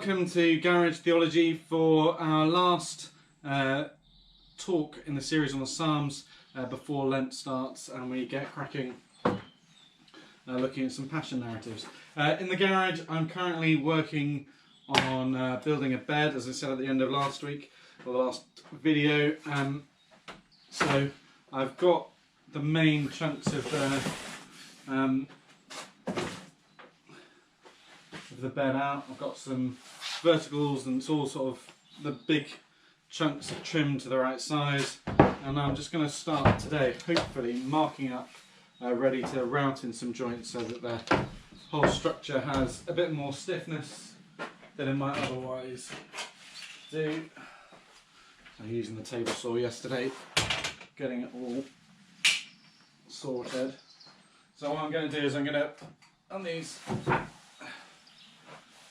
welcome to Garage Theology for our last talk in the series on the Psalms before Lent starts and we get cracking looking at some passion narratives. In the garage I'm currently working on building a bed, as I said at the end of last week, or the last video. So I've got the main chunks of the bed out. I've got some verticals and it's all sort of the big chunks are trimmed to the right size, and I'm just going to start today hopefully marking up ready to route in some joints so that the whole structure has a bit more stiffness than it might otherwise do. I was using the table saw yesterday, getting it all sorted. So what I'm going to do is I'm going to, on these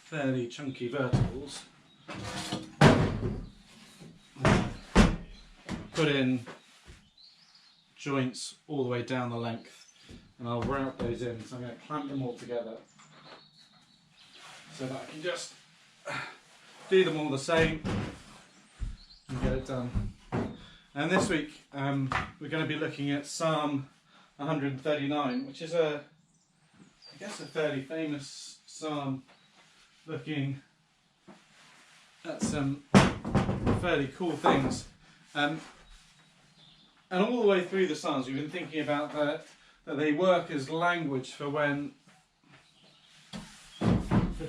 fairly chunky verticals, put in joints all the way down the length, and I'll route those in. So I'm going to clamp them all together so that I can just do them all the same and get it done. And this week we're going to be looking at Psalm 139, which is I guess a fairly famous psalm, looking at some fairly cool things. And all the way through the Psalms we've been thinking about that they work as language for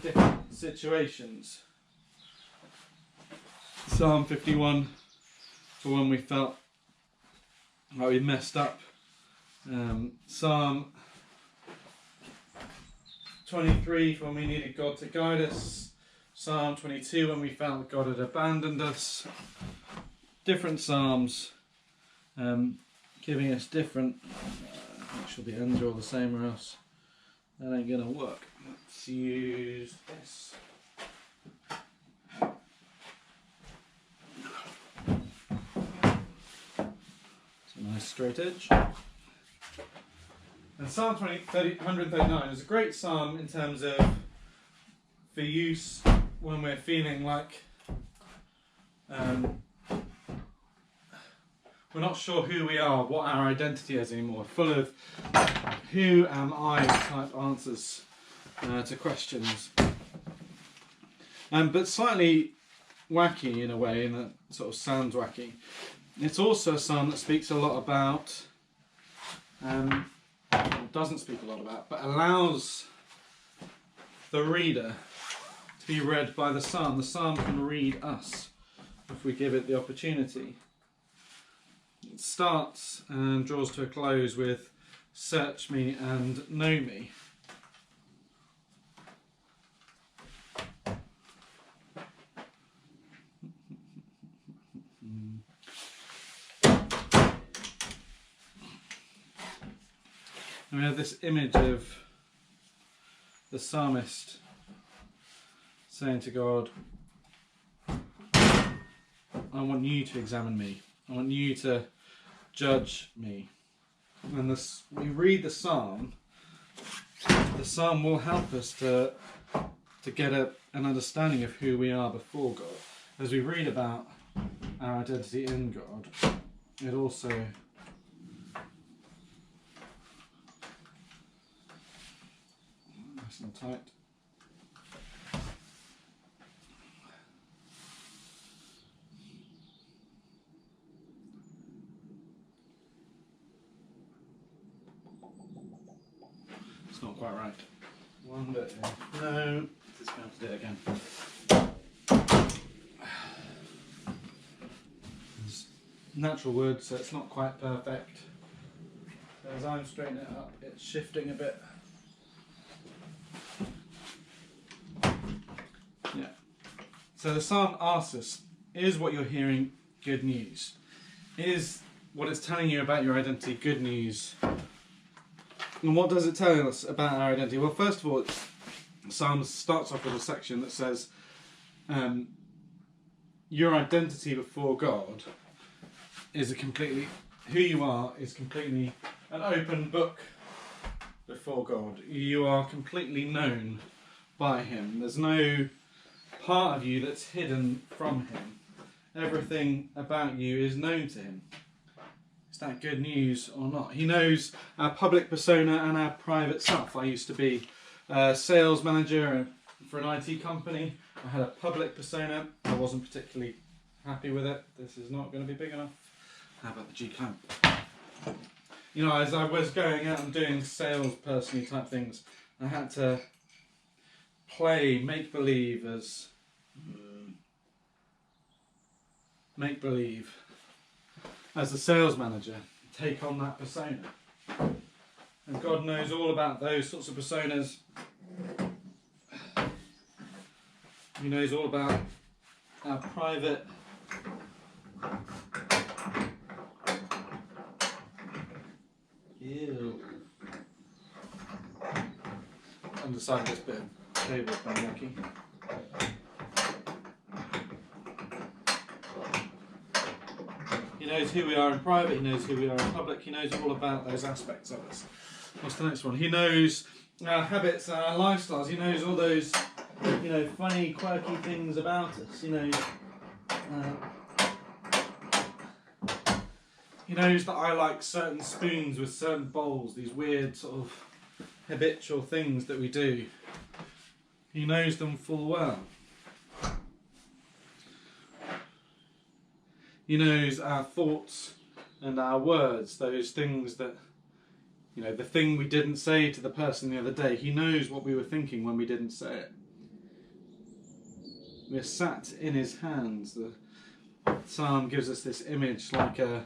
different situations. Psalm 51 for when we felt like we messed up. Psalm 23 for when we needed God to guide us. Psalm 22 when we felt God had abandoned us. Different psalms giving us different, make sure the ends are all the same or else that ain't gonna work. Let's use this. It's a nice straight edge. And Psalm 139 is a great psalm in terms of for use when we're feeling like we're not sure who we are, what our identity is anymore, full of who am I type answers to questions. But slightly wacky in a way, and that sort of sounds wacky. It's also a psalm that speaks a lot about, doesn't speak a lot about, but allows the reader to be read by the psalm. The psalm can read us if we give it the opportunity. It starts and draws to a close with "Search me and know me." And we have this image of the psalmist saying to God, I want you to examine me. I want you to judge me. And we read the psalm will help us to get an understanding of who we are before God. As we read about our identity in God, it also nice and tight. It's not quite right. One bit here. No, just going to do it again. It's natural wood, so it's not quite perfect. So as I'm straightening it up, it's shifting a bit. Yeah. So the psalm asks us, is what you're hearing good news? Is what it's telling you about your identity good news? And what does it tell us about our identity? Well, first of all, Psalm starts off with a section that says your identity before God is who you are is completely an open book before God. You are completely known by Him. There's no part of you that's hidden from him. Everything about you is known to him. Is that good news or not? He knows our public persona and our private self. I used to be a sales manager for an IT company. I had a public persona. I wasn't particularly happy with it. This is not going to be big enough. How about the G clamp? You know, as I was going out and doing salesperson type things, I had to play make-believe as the sales manager, take on that persona. And God knows all about those sorts of personas. He knows all about our private underside this bit of table is kind of yucky. He knows who we are in private, he knows who we are in public, he knows all about those aspects of us. What's the next one? He knows our habits, our lifestyles, he knows all those, you know, funny, quirky things about us. He knows that I like certain spoons with certain bowls, these weird sort of habitual things that we do. He knows them full well. He knows our thoughts and our words, those things that, you know, the thing we didn't say to the person the other day. He knows what we were thinking when we didn't say it. We're sat in his hands. The psalm gives us this image like a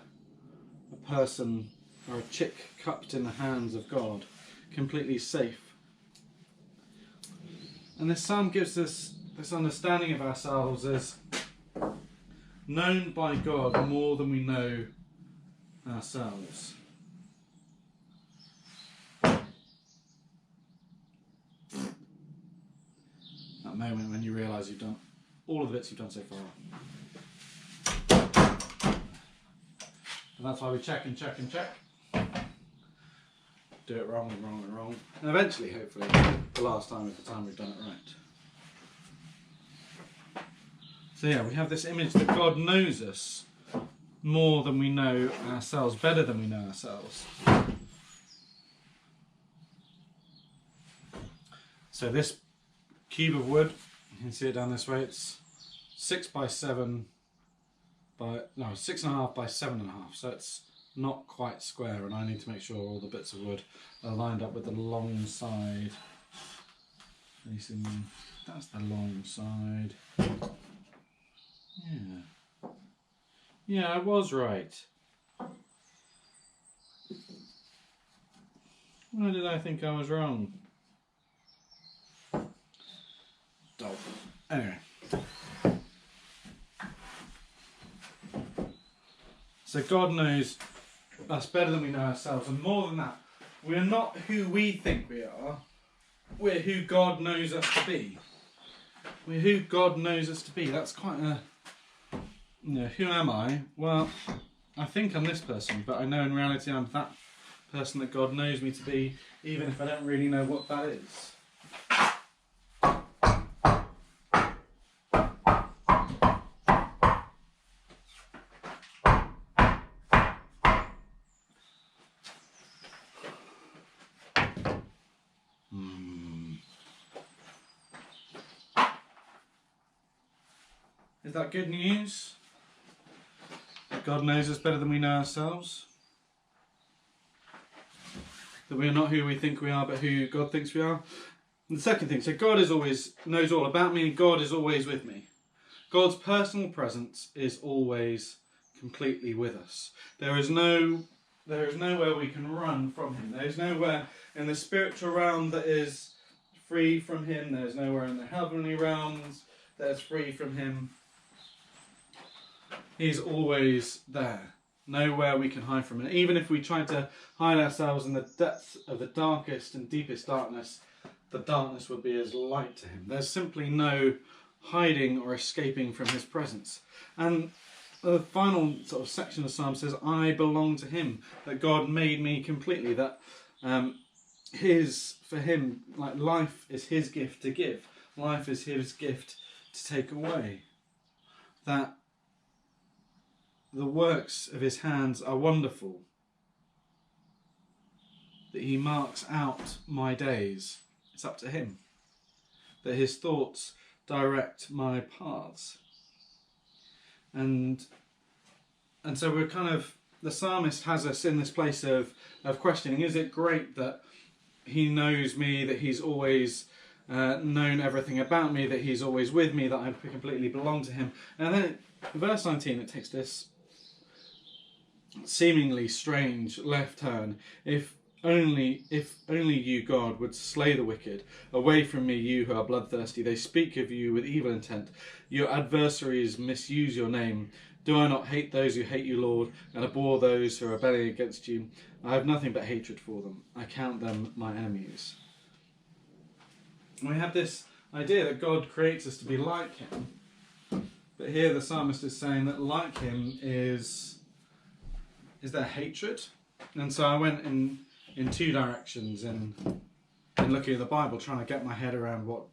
person or a chick cupped in the hands of God, completely safe. And this psalm gives us this understanding of ourselves as known by God more than we know ourselves. That moment when you realise you've done all of the bits you've done so far. And that's why we check and check and check. Do it wrong and wrong and wrong. And eventually, hopefully, the last time is the time we've done it right. So yeah, we have this image that God knows us more than we know ourselves, better than we know ourselves. So this cube of wood, you can see it down this way, it's 6.5 by 7 by 7.5, so it's not quite square, and I need to make sure all the bits of wood are lined up with the long side. That's the long side. Yeah, I was right. Why did I think I was wrong? Dog. Anyway. So God knows us better than we know ourselves, and more than that, we're not who we think we are, we're who God knows us to be. We're who God knows us to be. That's quite a... You know, who am I? Well, I think I'm this person, but I know in reality I'm that person that God knows me to be, even if I don't really know what that is. Is that good news? That God knows us better than we know ourselves? That we are not who we think we are, but who God thinks we are? And the second thing, so God knows all about me, and God is always with me. God's personal presence is always completely with us. There is nowhere we can run from him. There is nowhere in the spiritual realm that is free from him. There is nowhere in the heavenly realms that is free from him. He's always there. Nowhere we can hide from him. Even if we try to hide ourselves in the depths of the darkest and deepest darkness, the darkness would be as light to him. There's simply no hiding or escaping from his presence. And the final sort of section of the psalm says, I belong to him, that God made me completely, that for him, like life is his gift to give. Life is his gift to take away. That the works of his hands are wonderful. That he marks out my days. It's up to him. That his thoughts direct my paths. And so we're kind of, the psalmist has us in this place of questioning, is it great that he knows me, that he's always known everything about me, that he's always with me, that I completely belong to him? And then in verse 19 it takes this seemingly strange left turn. If only you, God, would slay the wicked. Away from me, you who are bloodthirsty. They speak of you with evil intent. Your adversaries misuse your name. Do I not hate those who hate you, Lord, and abhor those who are rebelling against you? I have nothing but hatred for them. I count them my enemies. And we have this idea that God creates us to be like him. But here the psalmist is saying that like him is there hatred? And so I went in two directions in looking at the Bible, trying to get my head around what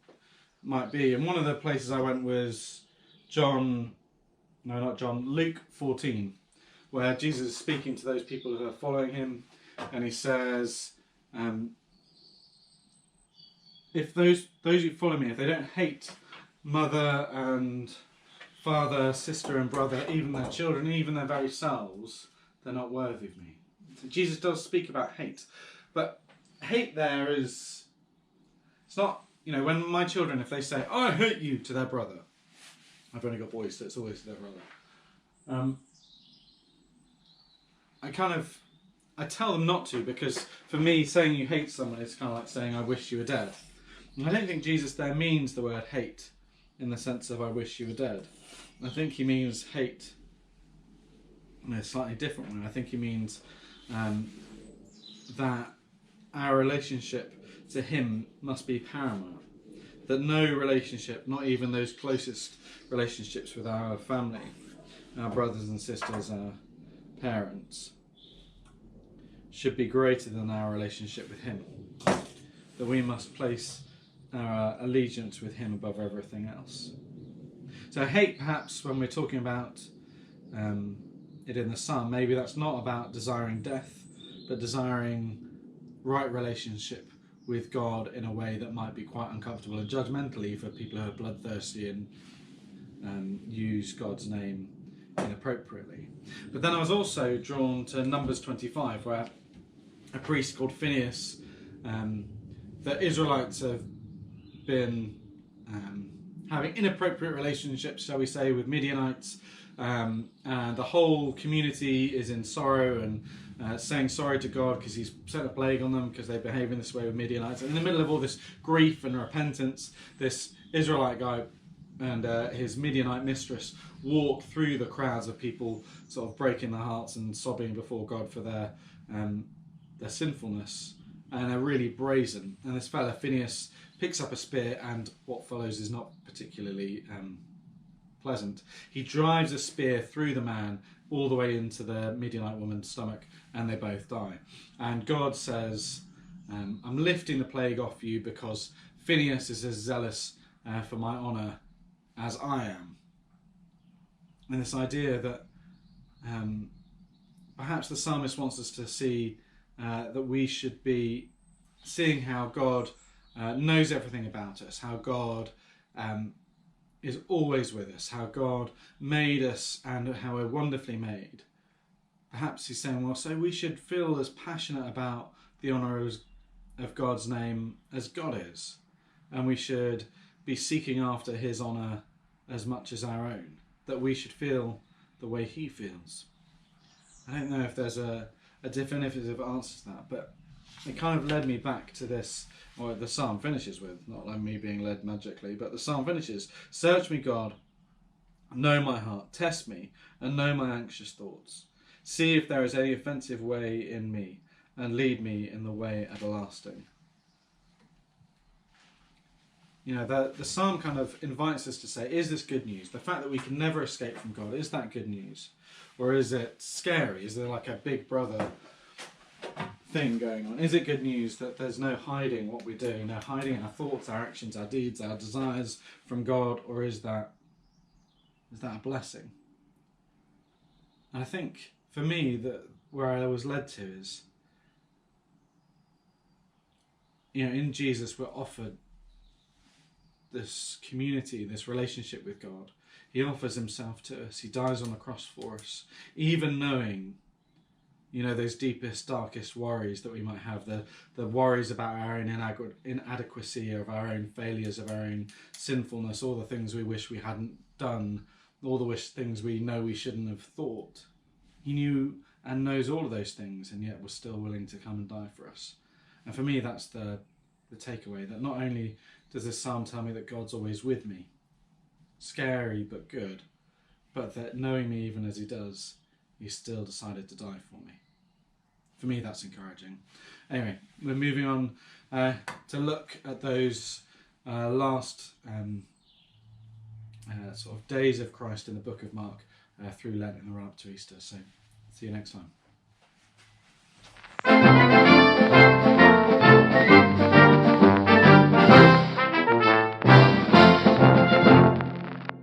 might be. And one of the places I went was Luke 14, where Jesus is speaking to those people who are following him, and he says, if those who follow me, if they don't hate mother and father, sister and brother, even their children, even their very selves, they're not worthy of me. So Jesus does speak about hate, but hate there is, it's not, when my children, if they say, I hate you to their brother, I've only got boys, so it's always to their brother. I tell them not to, because for me, saying you hate someone is kind of like saying I wish you were dead. And I don't think Jesus there means the word hate in the sense of I wish you were dead. I think he means hate in a slightly different way. I think he means that our relationship to him must be paramount. That no relationship, not even those closest relationships with our family, our brothers and sisters, our parents, should be greater than our relationship with him. That we must place our allegiance with him above everything else. So hate, perhaps, when we're talking about it in the psalm, maybe that's not about desiring death, but desiring right relationship with God in a way that might be quite uncomfortable and judgmentally for people who are bloodthirsty and use God's name inappropriately. But then I was also drawn to Numbers 25, where a priest called Phineas, the Israelites have been having inappropriate relationships, shall we say, with Midianites, and the whole community is in sorrow and saying sorry to God because he's sent a plague on them because they behave in this way with Midianites. And in the middle of all this grief and repentance, this Israelite guy and his Midianite mistress walk through the crowds of people sort of breaking their hearts and sobbing before God for their sinfulness, and are really brazen. And this fella Phineas picks up a spear, and what follows is not particularly pleasant. He drives a spear through the man all the way into the Midianite woman's stomach, and they both die. And God says, I'm lifting the plague off you because Phineas is as zealous for my honour as I am. And this idea that perhaps the psalmist wants us to see that we should be seeing how God knows everything about us, how God is always with us, how God made us and how we're wonderfully made. Perhaps he's saying, well, so we should feel as passionate about the honour of God's name as God is, and we should be seeking after his honour as much as our own, that we should feel the way he feels. I don't know if there's a definitive answer to that, but it kind of led me back to this, or the psalm finishes with, not like me being led magically, but the psalm finishes, search me, God, know my heart, test me, and know my anxious thoughts. See if there is any offensive way in me, and lead me in the way everlasting. You know, the psalm kind of invites us to say, is this good news? The fact that we can never escape from God, is that good news? Or is it scary? Is there like a big brother thing going on? Is it good news that there's no hiding what we're doing, no hiding our thoughts, our actions, our deeds, our desires from God, or is that a blessing? And I think for me that where I was led to is, in Jesus we're offered this community, this relationship with God. He offers himself to us. He dies on the cross for us, even knowing, those deepest, darkest worries that we might have, the worries about our own inadequacy, of our own failures, of our own sinfulness, all the things we wish we hadn't done, all the things we know we shouldn't have thought. He knew and knows all of those things, and yet was still willing to come and die for us. And for me, that's the takeaway, that not only does this psalm tell me that God's always with me, scary but good, but that knowing me even as he does, he still decided to die for me. For me, that's encouraging. Anyway, we're moving on to look at those last sort of days of Christ in the book of Mark through Lent and the run up to Easter. So see you next time.